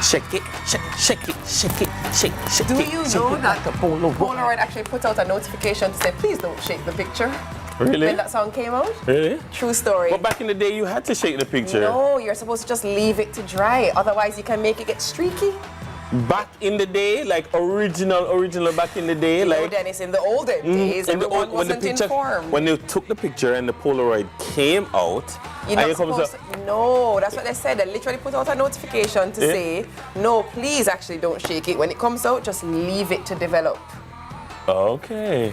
Shake it, shake it, shake it, shake it. Do you know that Polaroid actually put out a notification to say, please don't shake the picture? Really? When that song came out? Really? True story. But back in the day, you had to shake the picture. No, you're supposed to just leave it to dry. Otherwise, you can make it get streaky. Back in the day, like original back in the day, You like know, Dennis, in the olden days, everyone wasn't informed. When they took the picture and the Polaroid came out, You're not supposed to, no, that's what they said. They literally put out a notification to say, no, please actually don't shake it. When it comes out, just leave it to develop. Okay.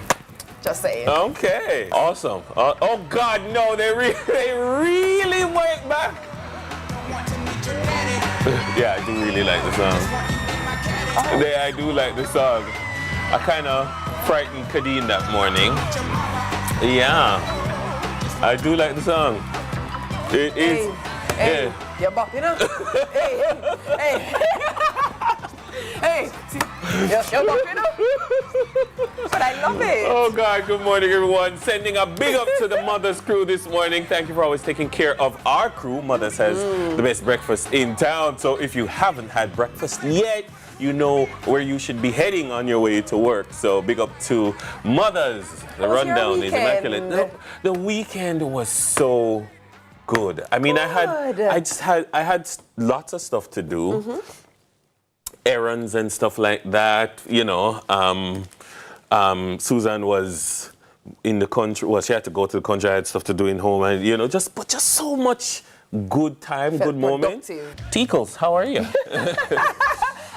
Just saying. Okay. Awesome. Oh God, no, they really went back. Yeah, I do really like the song. I do like the song. I kind of frightened Khadine that morning. Yeah, I do like the song. It is. Hey, you're back, you know? Hey, you're back, you know? But I love it. Oh God, good morning everyone. Sending a big up to the Mothers crew this morning. Thank you for always taking care of our crew. Mothers has the best breakfast in town. So if you haven't had breakfast yet, you know where you should be heading on your way to work. So big up to Mothers. The rundown is immaculate. The weekend was so good. I mean, I had lots of stuff to do. Errands and stuff like that, you know. Susan was in the country. Well, she had to go to the country. I had stuff to do in home, and you know, just so much good time, good moments. Tickles, how are you?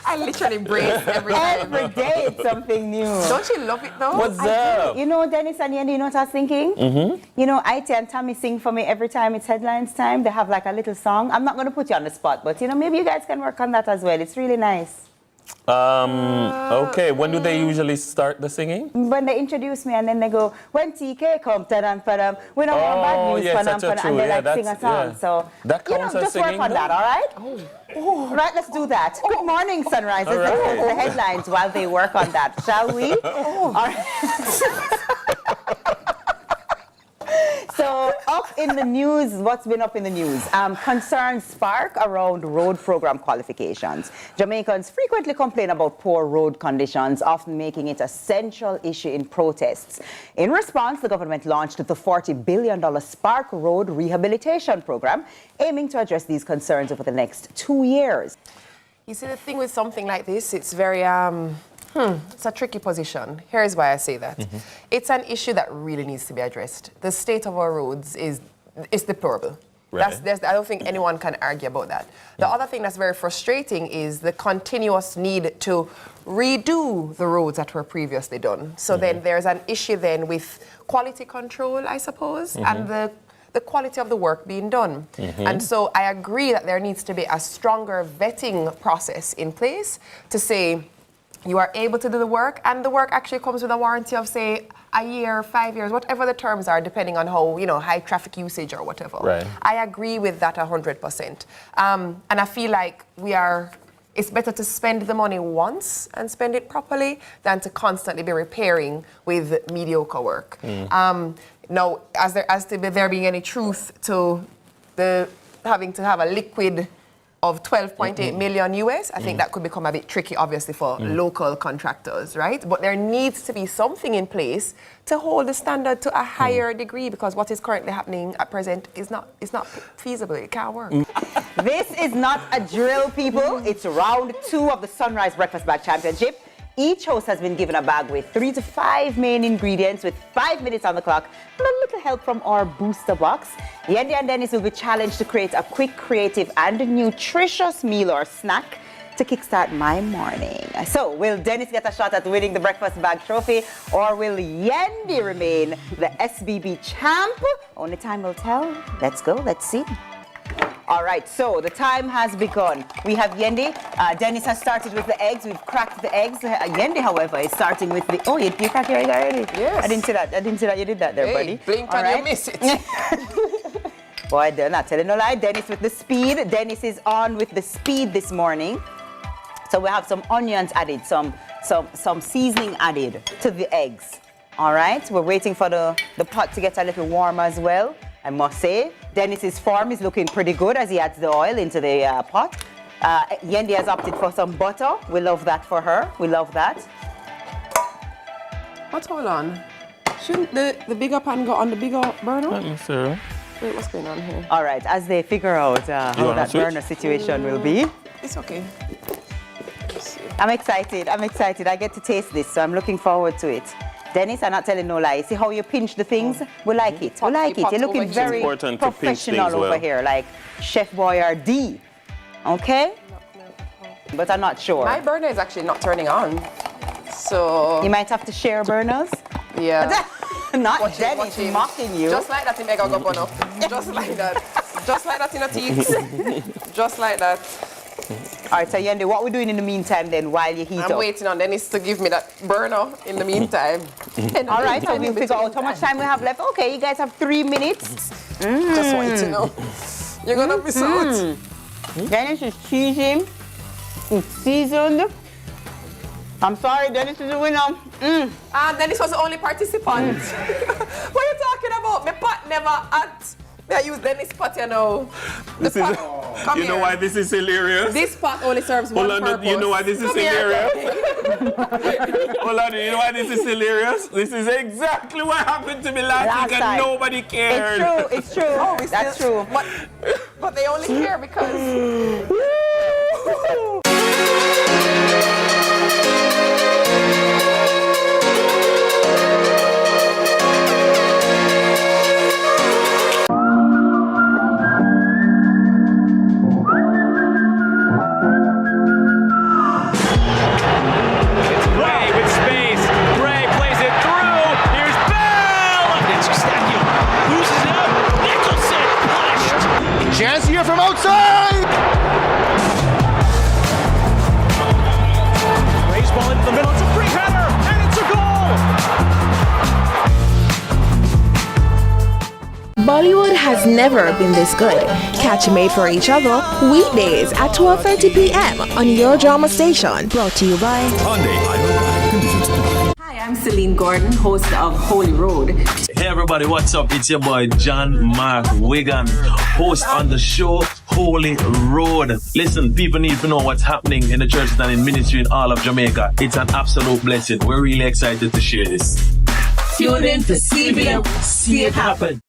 I literally brace every time. Every day it's something new. Don't you love it though? What's up? You know, Dennis and Yendi, you know what I was thinking? You know, IT and Tami sing for me every time it's headlines time. They have like a little song. I'm not going to put you on the spot, but you know, maybe you guys can work on that as well. It's really nice. Okay, when do they usually start the singing? When they introduce me and then they go, when TK come, ta-dam, ta-dam, we don't want bad news, yes, pa-dam, pa-dam, and they like sing a song. Yeah. So, that you know, counts as just singing, work on that, all right? All right, let's do that. Good morning, Sunrise. Let's right. do the headlines while they work on that, shall we? All right. So, up in the news, what's been up in the news? Concerns spark around road program qualifications. Jamaicans frequently complain about poor road conditions, often making it a central issue in protests. In response, the government launched the $40 billion Spark Road Rehabilitation Program, aiming to address these concerns over the next 2 years. You see, the thing with something like this, it's very, it's a tricky position. Here's why I say that. It's an issue that really needs to be addressed. The state of our roads is deplorable. Right. I don't think anyone can argue about that. The other thing that's very frustrating is the continuous need to redo the roads that were previously done. So then there's an issue then with quality control, I suppose, and the quality of the work being done. And so I agree that there needs to be a stronger vetting process in place to say, you are able to do the work, and the work actually comes with a warranty of, say, a year, 5 years, whatever the terms are, depending on how, you know, high traffic usage or whatever. Right. I agree with that 100%. And I feel like it's better to spend the money once and spend it properly than to constantly be repairing with mediocre work. Now, as to there being any truth to the having to have a liquid of 12.8 million US, I think that could become a bit tricky, obviously, for local contractors, right? But there needs to be something in place to hold the standard to a higher degree, because what is currently happening at present is not feasible. It can't work. This is not a drill, people. It's round 2 of the Sunrise Breakfast Bag Championship. Each host has been given a bag with 3 to 5 main ingredients with 5 minutes on the clock and a little help from our booster box. Yendi and Dennis will be challenged to create a quick, creative and nutritious meal or snack to kickstart my morning. So, will Dennis get a shot at winning the breakfast bag trophy, or will Yendi remain the SBB champ? Only time will tell. Let's go, let's see. All right, so the time has begun. We have Yendi. Dennis has started with the eggs. We've cracked the eggs. Yendi, however, is starting with the... Oh, you cracked your egg already? Yes. I didn't see that. You did that there, buddy. Blink and you miss it. Boy, they're not telling no lie. Dennis with the speed. Dennis is on with the speed this morning. So we have some onions added, some seasoning added to the eggs. All right, we're waiting for the pot to get a little warm as well. I must say, Dennis's form is looking pretty good as he adds the oil into the pot. Yendi has opted for some butter. We love that for her. We love that. But hold on. Shouldn't the bigger pan go on the bigger burner? Not necessarily. Wait, what's going on here? All right, as they figure out how that burner situation will be. It's okay. Let's see. I'm excited. I'm excited. I get to taste this, so I'm looking forward to it. Dennis, I'm not telling no lie. See how you pinch the things? We like it. We like it. You're looking very professional over here, like Chef Boyardee. Okay? But I'm not sure. My burner is actually not turning on. So You might have to share burners. yeah. Not Dennis mocking you. Just like that in mega go burn up. Just like that. Just like that in your teeth. Just like that. All right, so Yendi, what we're doing in the meantime then while you heat up? I'm waiting on Dennis to give me that burner in the meantime. All right, so we'll figure out how much time we have left. Okay, you guys have 3 minutes. Just want you to know. You're gonna miss out. Dennis is cheesy. It's seasoned. I'm sorry, Dennis is the winner. Dennis was the only participant. What are you talking about? My pot never had. I use Dennis pot, you know. This is, you know why this is hilarious? This pot only serves one purpose. You know why this is hilarious? Hold on, you know why this is hilarious? This is exactly what happened to me last week and nobody cared. It's true, it's true. That's true. But they only care because... Chance here from outside! Raise ball into the middle, it's a free header, and it's a goal! Bollywood has never been this good. Catch Made for Each Other weekdays at 12:30 p.m. on your drama station. Brought to you by Hyundai, I conditions apply. Hi, I'm Celine Gordon, host of Holy Road. Hey everybody, what's up? It's your boy John Mark Wigan, host on the show Holy Road. Listen, people need to know what's happening in the churches and in ministry in all of Jamaica. It's an absolute blessing. We're really excited to share this. Tune in to CVM. See it happen.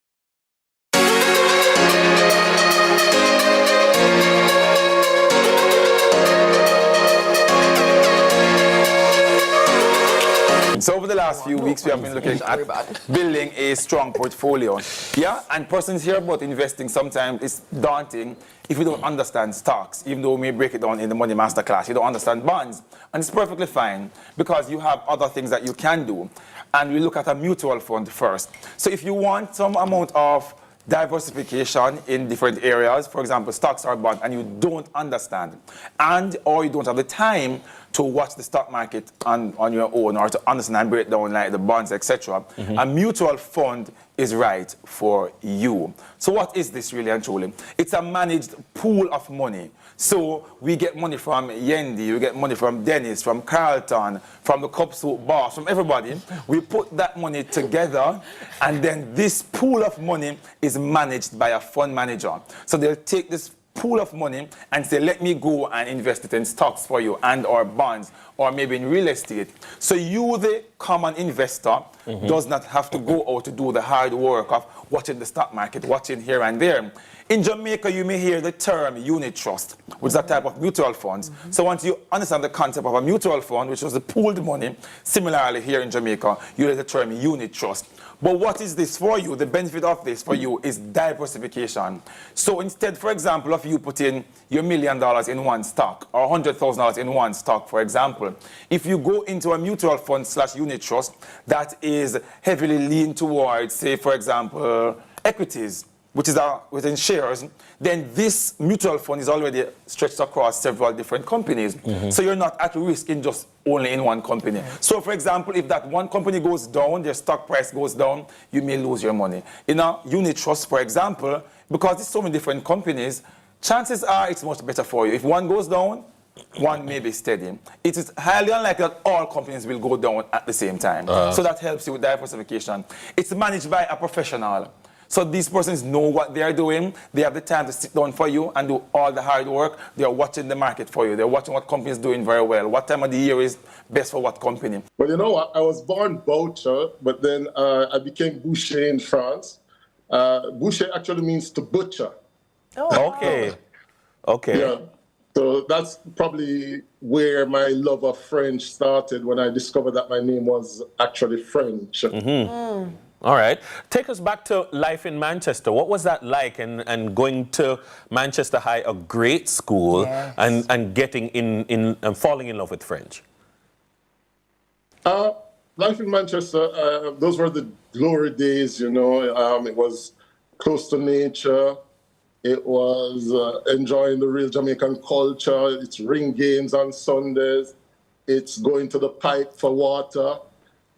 So over the last few weeks, we have been looking at building a strong portfolio. Yeah, and persons hear about investing sometimes it's daunting if you don't understand stocks, even though we may break it down in the Money Masterclass. You don't understand bonds, and it's perfectly fine because you have other things that you can do. And we look at a mutual fund first. So if you want some amount of diversification in different areas, for example, stocks or bonds, and you don't understand, or you don't have the time to watch the stock market on your own or to understand and break down like the bonds, etc., a mutual fund is right for you. So what is this really and truly? It's a managed pool of money. So we get money from Yendi, we get money from Dennis, from Carlton, from the Cup Soup boss, from everybody. We put that money together, and then this pool of money is managed by a fund manager. So they'll take this pool of money and say, let me go and invest it in stocks for you and or bonds or maybe in real estate. So you, the common investor, does not have to go out to do the hard work of watching the stock market, watching here and there. In Jamaica, you may hear the term unit trust, which is a type of mutual funds. So once you understand the concept of a mutual fund, which was the pooled money, similarly here in Jamaica, you hear the term unit trust. But what is this for you? The benefit of this for you is diversification. So instead, for example, of you putting your $1 million in one stock or $100,000 in one stock, for example, if you go into a mutual fund / unit trust that is heavily leaned towards, say, for example, equities, which is within shares, then this mutual fund is already stretched across several different companies. So you're not at risk in just only in one company. So for example, if that one company goes down, their stock price goes down, you may lose your money. In a unit trust, for example, because there's so many different companies, chances are it's much better for you. If one goes down, one may be steady. It is highly unlikely that all companies will go down at the same time. So that helps you with diversification. It's managed by a professional. So these persons know what they are doing. They have the time to sit down for you and do all the hard work. They are watching the market for you. They're watching what company is doing very well. What time of the year is best for what company. Well, you know what? I was born Boucher, but then I became Boucher in France. Boucher actually means to butcher. Oh. Okay. Okay. Yeah. So that's probably where my love of French started, when I discovered that my name was actually French. All right. Take us back to life in Manchester. What was that like, and going to Manchester High, a great school, Yes. and getting in and falling in love with French? Life in Manchester, those were the glory days, you know. It was close to nature. It was enjoying the real Jamaican culture. It's ring games on Sundays. It's going to the pipe for water.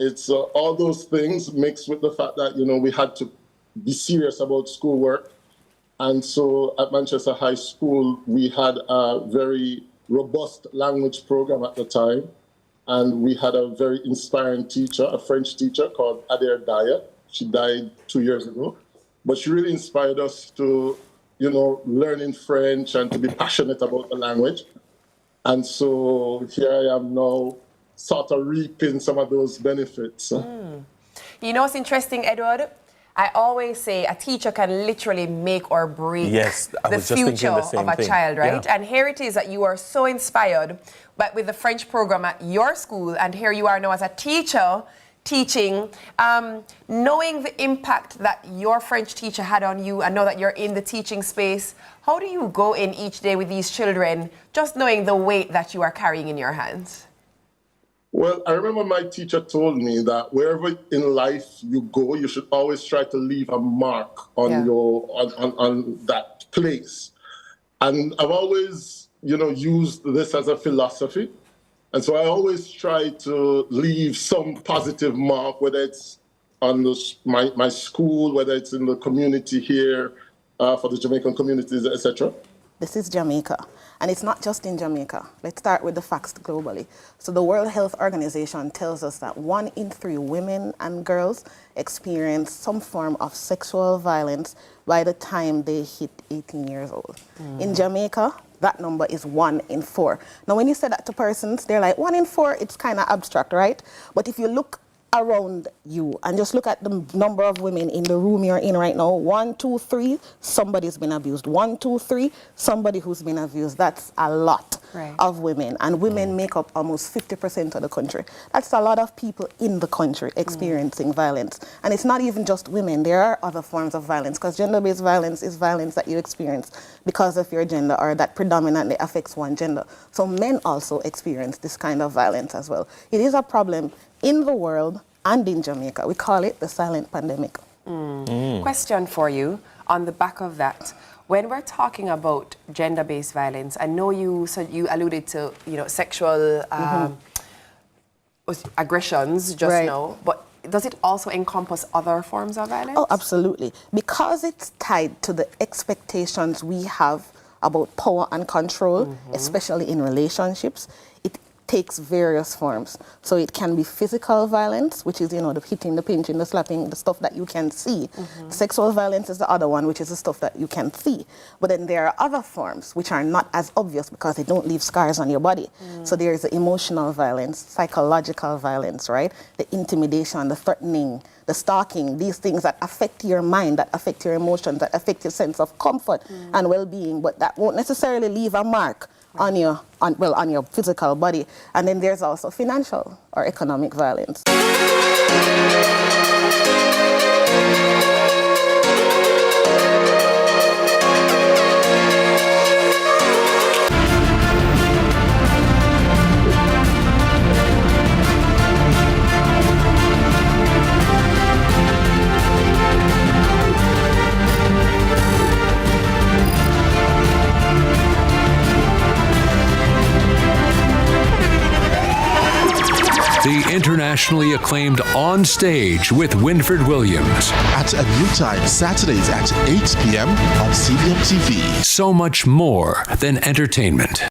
It's all those things mixed with the fact that, you know, we had to be serious about schoolwork. And so at Manchester High School, we had a very robust language program at the time. And we had a very inspiring teacher, a French teacher called Adair Dyer. She died 2 years ago. But she really inspired us to, you know, learning French and to be passionate about the language. And so here I am now, sort of reaping some of those benefits. You know what's interesting, Edward? I always say a teacher can literally make or break Yes, I the was just thinking future the same of a thing. child, right? Yeah. And here it is that you are so inspired, but with the French program at your school, and here you are now as a teacher teaching, knowing the impact that your French teacher had on you, and know that you're in the teaching space. How do you go in each day with these children, just knowing the weight that you are carrying in your hands? Well, I remember my teacher told me that wherever in life you go, you should always try to leave a mark on on that place. And I've always, you know, used this as a philosophy. And so I always try to leave some positive mark, whether it's on my school, whether it's in the community here, for the Jamaican communities, etc. This is Jamaica, and it's not just in Jamaica. Let's start with the facts globally. So the World Health Organization tells us that 1 in 3 women and girls experience some form of sexual violence by the time they hit 18 years old. In Jamaica, that number is 1 in 4. Now, when you say that to persons, they're like, 1 in 4, it's kind of abstract, right? But if you look around you and just look at the number of women in the room you're in right now, 1, 2, 3, somebody's been abused. 1, 2, 3, somebody who's been abused. That's a lot of women, and women make up almost 50% of the country. That's a lot of people in the country experiencing violence. And it's not even just women. There are other forms of violence, because gender-based violence is violence that you experience because of your gender, or that predominantly affects one gender. So men also experience this kind of violence as well. It is a problem in the world and in Jamaica. We call it the silent pandemic. Question for you on the back of that. When we're talking about gender-based violence, I know you alluded to, you know, sexual aggressions just now, but does it also encompass other forms of violence? Oh, absolutely. Because it's tied to the expectations we have about power and control, especially in relationships, it takes various forms. So it can be physical violence, which is, you know, the hitting, the pinching, the slapping, the stuff that you can see. Sexual violence is the other one, which is the stuff that you can see. But then there are other forms which are not as obvious because they don't leave scars on your body. So there is the emotional violence, psychological violence, right? The intimidation, the threatening, the stalking, these things that affect your mind, that affect your emotions, that affect your sense of comfort and well-being, but that won't necessarily leave a mark on your physical body. And then there's also financial or economic violence. The internationally acclaimed On Stage with Winfred Williams. At a new time, Saturdays at 8 p.m. on CVMTV. So much more than entertainment.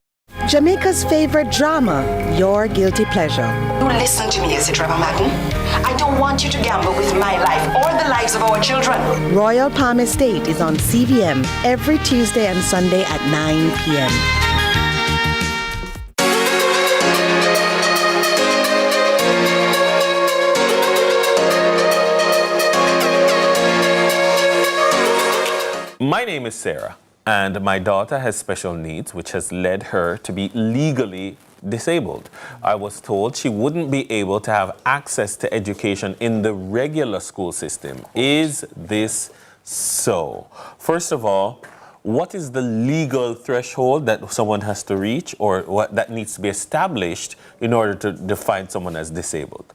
Jamaica's favorite drama, Your Guilty Pleasure. You listen to me, is it, Reverend Madden? I don't don't want you to gamble with my life or the lives of our children. Royal Palm Estate is on CVM every Tuesday and Sunday at 9 p.m. My name is Sarah, and my daughter has special needs, which has led her to be legally disabled. I was told she wouldn't be able to have access to education in the regular school system. Is this so? First of all, what is the legal threshold that someone has to reach, or what that needs to be established in order to define someone as disabled?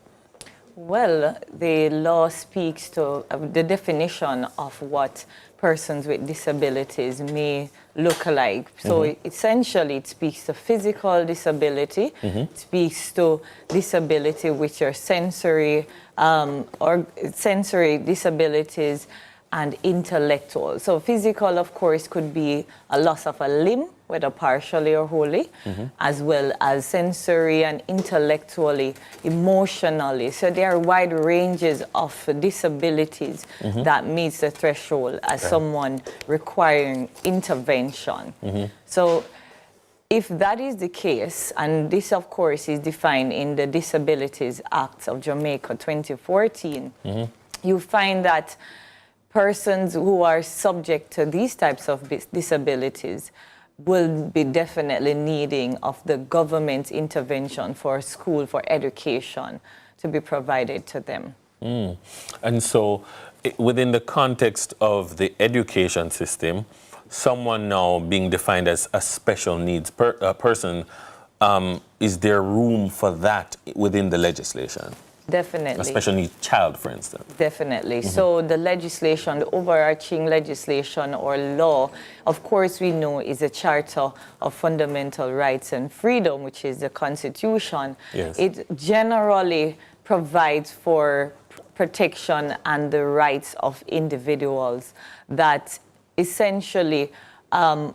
Well, the law speaks to the definition of what persons with disabilities may look like. So essentially it speaks to physical disability, it speaks to disability which are sensory or sensory disabilities and intellectual. So physical, of course, could be a loss of a limb, whether partially or wholly, as well as sensory and intellectually, emotionally. So there are wide ranges of disabilities that meets the threshold as someone requiring intervention. So if that is the case, and this of course is defined in the Disabilities Act of Jamaica 2014, you find that persons who are subject to these types of disabilities will be definitely needing of the government's intervention for school, for education to be provided to them. And so within the context of the education system, someone now being defined as a special needs person, is there room for that within the legislation? Definitely. A special needs child, for instance. Definitely. So the legislation, the overarching legislation or law, of course we know is a Charter of Fundamental Rights and Freedom, which is the Constitution. Yes. It generally provides for protection and the rights of individuals that essentially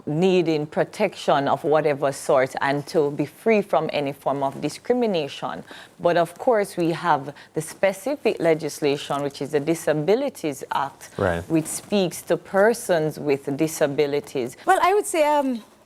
needing protection of whatever sort and to be free from any form of discrimination. But of course we have the specific legislation, which is the Disabilities Act, which speaks to persons with disabilities. Well, I would say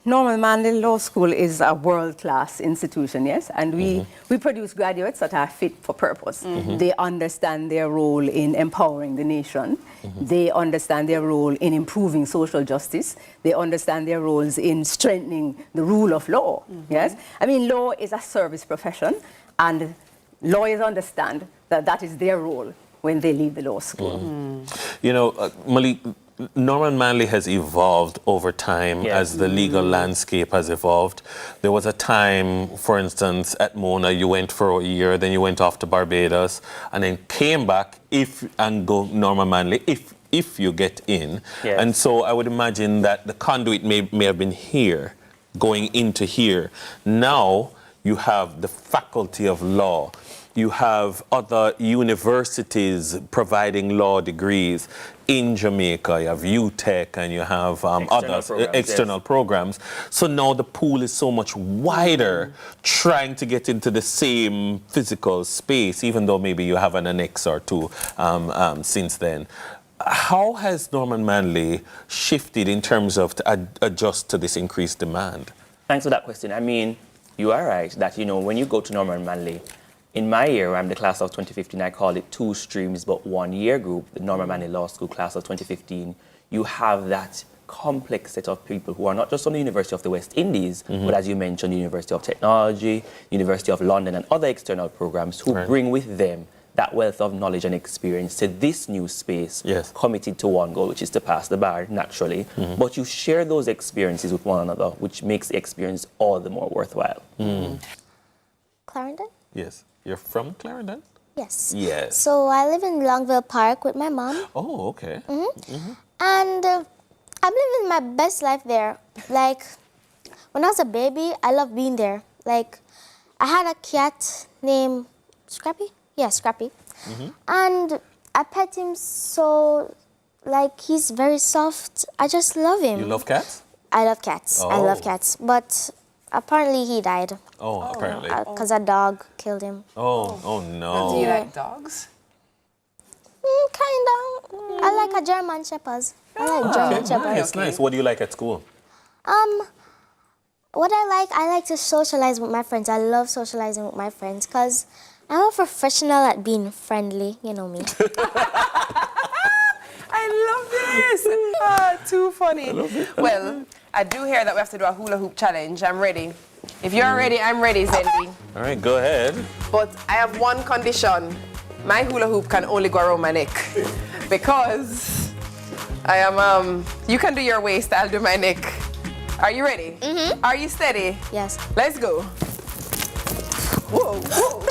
Norman Manley Law School is a world-class institution, yes, and we produce graduates that are fit for purpose. They understand their role in empowering the nation. They understand their role in improving social justice. They understand their roles in strengthening the rule of law, yes. I mean, law is a service profession, and lawyers understand that that is their role when they leave the law school. You know, Malik, Norman Manley has evolved over time as the legal landscape has evolved. There was a time, for instance, at Mona, you went for a year, then you went off to Barbados, and then came back and go Norman Manley if you get in. And so I would imagine that the conduit may have been here, going into here. Now you have the Faculty of Law. You have other universities providing law degrees in Jamaica. You have UTech and you have external programs. So now the pool is so much wider, trying to get into the same physical space, even though maybe you have an annex or two since then. How has Norman Manley shifted in terms of to adjust to this increased demand? Thanks for that question. I mean, you are right that, you know, when you go to Norman Manley, in my year, I'm the class of 2015, I call it 2 streams, but 1 year group, the Norman Manley Law School class of 2015, you have that complex set of people who are not just from the University of the West Indies, but as you mentioned, the University of Technology, University of London, and other external programs who bring with them that wealth of knowledge and experience to this new space, committed to one goal, which is to pass the bar, naturally. But you share those experiences with one another, which makes the experience all the more worthwhile. Clarendon? Yes. You're from Clarendon? Yes. Yes. So I live in Longville Park with my mom. Oh, okay. And I'm living my best life there. Like, when I was a baby, I loved being there. Like, I had a cat named Scrappy. Yeah, Scrappy. And I pet him so, like, he's very soft. I just love him. You love cats? I love cats. I love cats. But apparently he died. Oh, apparently. Because a dog killed him. Oh no. Do you like dogs? Kinda. I like a German Shepherd. I like German Shepherd. Nice. What do you like at school? What I like to socialize with my friends. I love socializing with my friends because I'm a professional at being friendly. You know me. I love this. Too funny. Well, I do hear that we have to do a hula hoop challenge. I'm ready. If you're ready, I'm ready, Zendi. All right, go ahead. But I have one condition. My hula hoop can only go around my neck because I am, you can do your waist, I'll do my neck. Are you ready? Mm-hmm. Are you steady? Yes. Let's go. Whoa, whoa.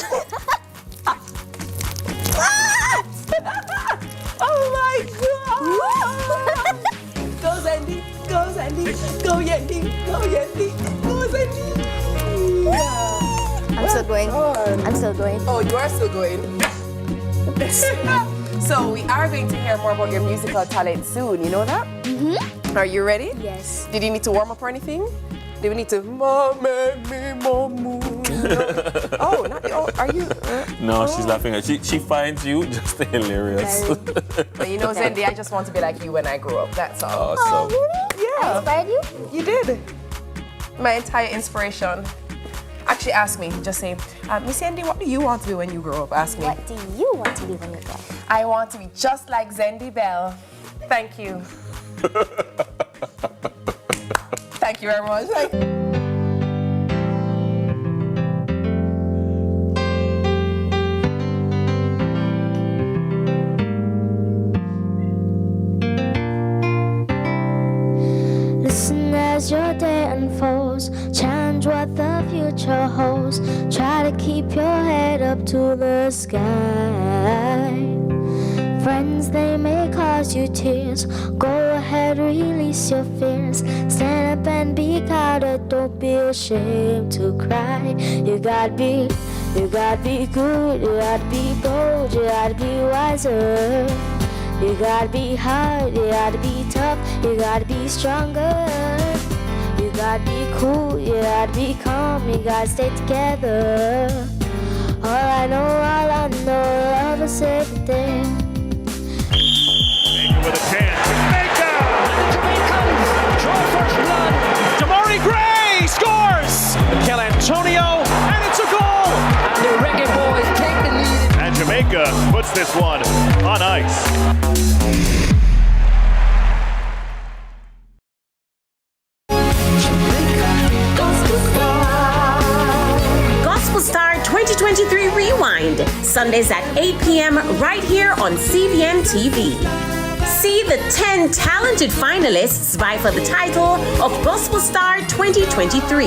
Oh my God! Go Zendi, go Zendi, go Yendi, go Yendi, go Zendi. I'm still going. I'm still going. Oh, you are still going. So we are going to hear more about your musical talent soon. You know that? Mm-hmm. Are you ready? Yes. Did you need to warm up or anything? Do we need to? Mom made me moon. Oh, not oh, are you? No, she's laughing at you. She finds you just hilarious. But you know, Zendi, I just want to be like you when I grow up. That's all. Awesome. Oh, really? Yeah. I inspired you? You did. My entire inspiration. Actually, ask me. Just say, Miss Zendi, what do you want to be when you grow up? Ask me. What do you want to be when you grow up? I want to be just like Zendi Bell. Thank you. Thank you very much. Listen as your day unfolds, challenge what the future holds. Try to keep your head up to the sky. Friends, they may cause you tears. Go ahead, release your fears. Stand up and be counted. Don't be ashamed to cry. You gotta be good. You gotta be bold. You gotta be wiser. You gotta be hard. You gotta be tough. You gotta be stronger. You gotta be cool. You gotta be calm. You gotta stay together. All I know, love is everything. With a chance. Jamaica! Jamaicans draw first blood. Damari Gray scores! Mikel Antonio, and it's a goal! And the Reggae Boys take the lead. And Jamaica puts this one on ice. Gospel Star 2023 Rewind, Sundays at 8 p.m. right here on CVMTV. See the 10 talented finalists vie for the title of Gospel Star 2023.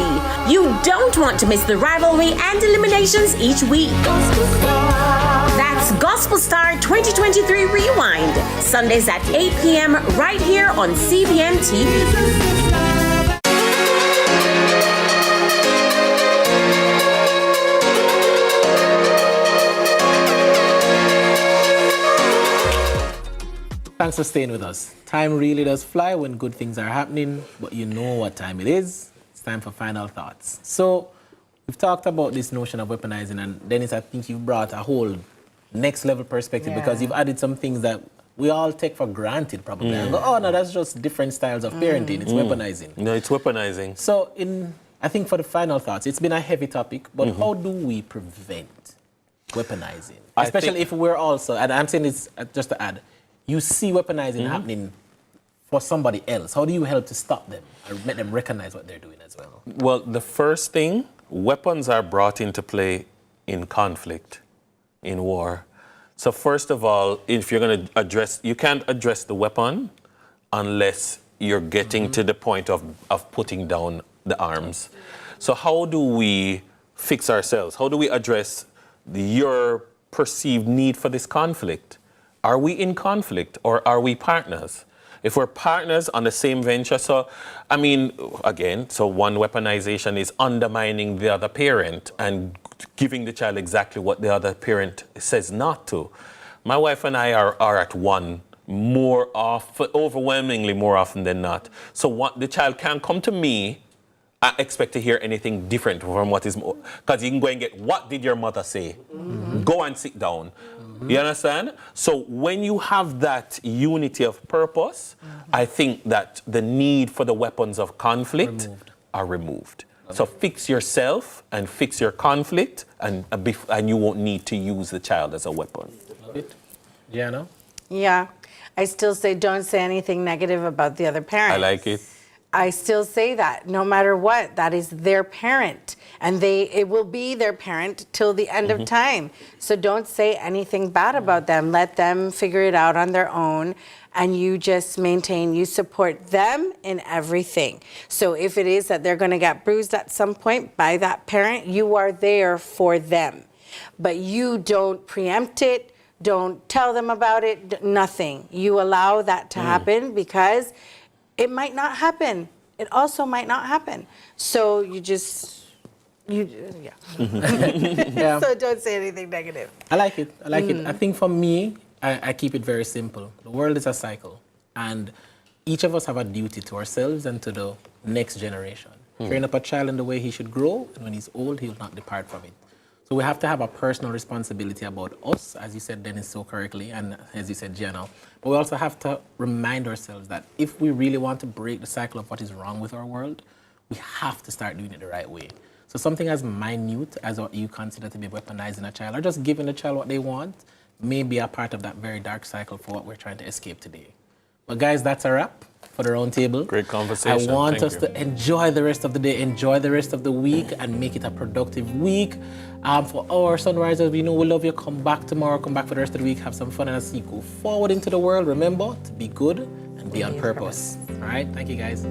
You don't want to miss the rivalry and eliminations each week. That's Gospel Star 2023 Rewind, Sundays at 8 p.m. right here on CVMTV. Thanks for staying with us. Time really does fly when good things are happening, but you know what time it is. It's time for final thoughts. So we've talked about this notion of weaponizing, and Dennis, I think you've brought a whole next level perspective because you've added some things that we all take for granted probably. And go, oh no, that's just different styles of parenting. It's weaponizing. No, it's weaponizing. So I think for the final thoughts, it's been a heavy topic, but how do we prevent weaponizing? Especially if we're also, and I'm saying this just to add, you see weaponizing happening for somebody else. How do you help to stop them or make them recognize what they're doing as well? Well, the first thing, weapons are brought into play in conflict, in war. So first of all, if you're going to address, you can't address the weapon unless you're getting to the point of putting down the arms. So how do we fix ourselves? How do we address your perceived need for this conflict? Are we in conflict or are we partners? If we're partners on the same venture, so, I mean, again, so one weaponization is undermining the other parent and giving the child exactly what the other parent says not to. My wife and I are at one more often, overwhelmingly more often than not. So the child can't come to me and expect to hear anything different from what is, because you can go and get, what did your mother say? Go and sit down. You understand? So when you have that unity of purpose, I think that the need for the weapons of conflict are removed. So fix yourself and fix your conflict, and you won't need to use the child as a weapon. Love it. Gianna? Yeah. I still say don't say anything negative about the other parent. I like it. I still say that no matter what, that is their parent, and it will be their parent till the end of time. So don't say anything bad about them. Let them figure it out on their own, and you just maintain, you support them in everything. So if it is that they're going to get bruised at some point by that parent, you are there for them. But you don't preempt it, don't tell them about it, nothing. You allow that to happen because it might not happen. It also might not happen. So yeah. So don't say anything negative. I like it. I like it. I think for me, I keep it very simple. The world is a cycle, and each of us have a duty to ourselves and to the next generation. Train up a child in the way he should grow, and when he's old, he will not depart from it. So we have to have a personal responsibility about us, as you said, Dennis, so correctly, and as you said, Gianna. But we also have to remind ourselves that if we really want to break the cycle of what is wrong with our world, we have to start doing it the right way. So something as minute as what you consider to be weaponizing a child, or just giving the child what they want, may be a part of that very dark cycle for what we're trying to escape today. But guys, that's a wrap for the round table. Great conversation. I want us to enjoy the rest of the day, enjoy the rest of the week, and make it a productive week. For our sunrisers, we know we love you. Come back tomorrow, come back for the rest of the week, have some fun, and as you go forward into the world, remember to be good and be on purpose. All right? Thank you, guys.